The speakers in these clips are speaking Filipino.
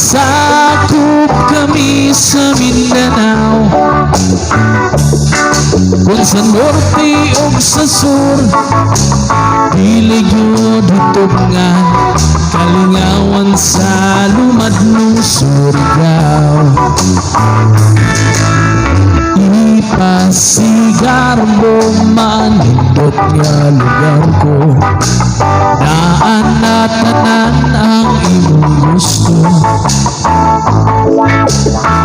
Nasakop kami sa Mindanao, kung sa norte o sa sur, dili gyud hitubngan, kalingawan sa lumadlong Surigao. Ipasigar mo manindot nga lugar ko, daan na tanan ang imong gusto.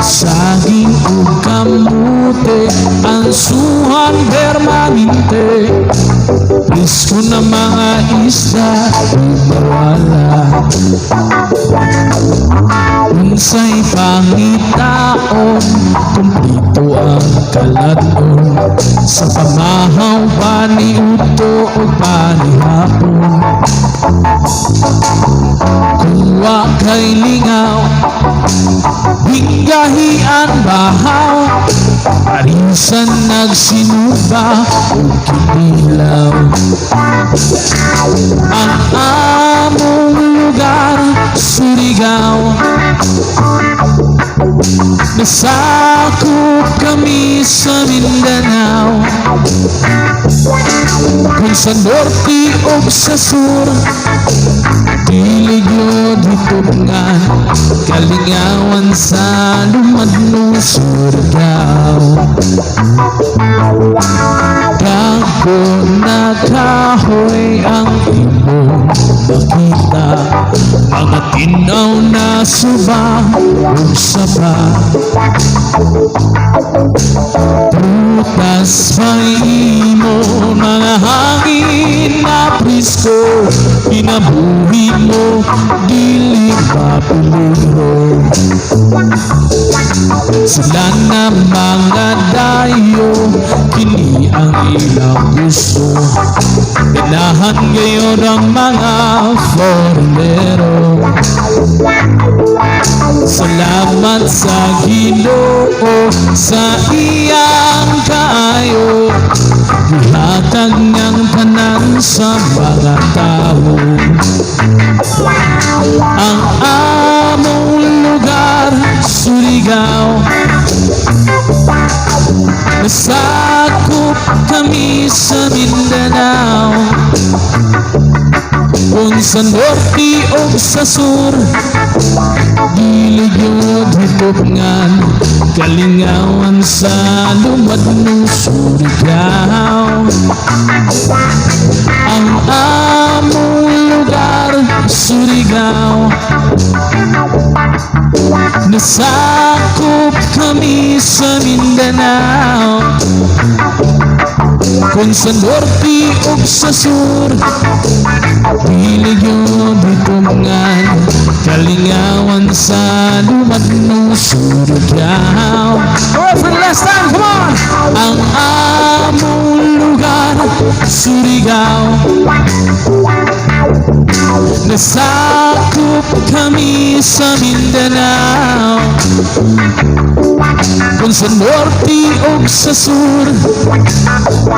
Saging ug kamote, ang suhan permanente, presko na mga isda di mawala. Unsay pangitaon, kumplito ang kalaton, sa pamahaw paniudto o panihapon. Kung wa kay lingaw, binggahian bahaw, parisan nagsinuba o kinilaw. Ang among lugar, Surigao, nasakop kami sa Mindanao, kung sa norte o sa sur, dili gyud hitubngan, kalingawan sa lumadlong Surigao. Dako na kahoy ang imong makita, mga tinaw na suba ug saba. Prutas may imo, mga hangin na presko, kinabuhi mo, dili mapuliho. Sila na mga dayo, kini ang ilang gusto, ganahan ngayon ang mga foreignero. Salamat sa Ginoo sa iyang kaayo, gihatag niyang tanan sa mga tao. Ang among lugar, Surigao, nasakop kami sa Mindanao, kung sa norte o sa sur, dili gyud hitubngan, kalingawan sa lumadlong Surigao. Ang among lugar, Surigao, nasakop kami sa Mindanao, kung sa norte o sa sur, dili gyud hitubngan, kalingawan sa lumadlong Surigao. Oh, for the last time, come on! Ang among lugar, Surigao, nasakop kami sa Mindanao, kung sa norte o sa sur,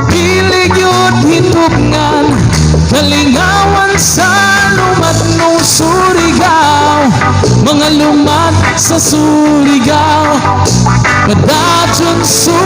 dili gyud hitubngan, kalingawan sa lumadlong Surigao. Mga lumad sa Surigao, kadadyon Surigao.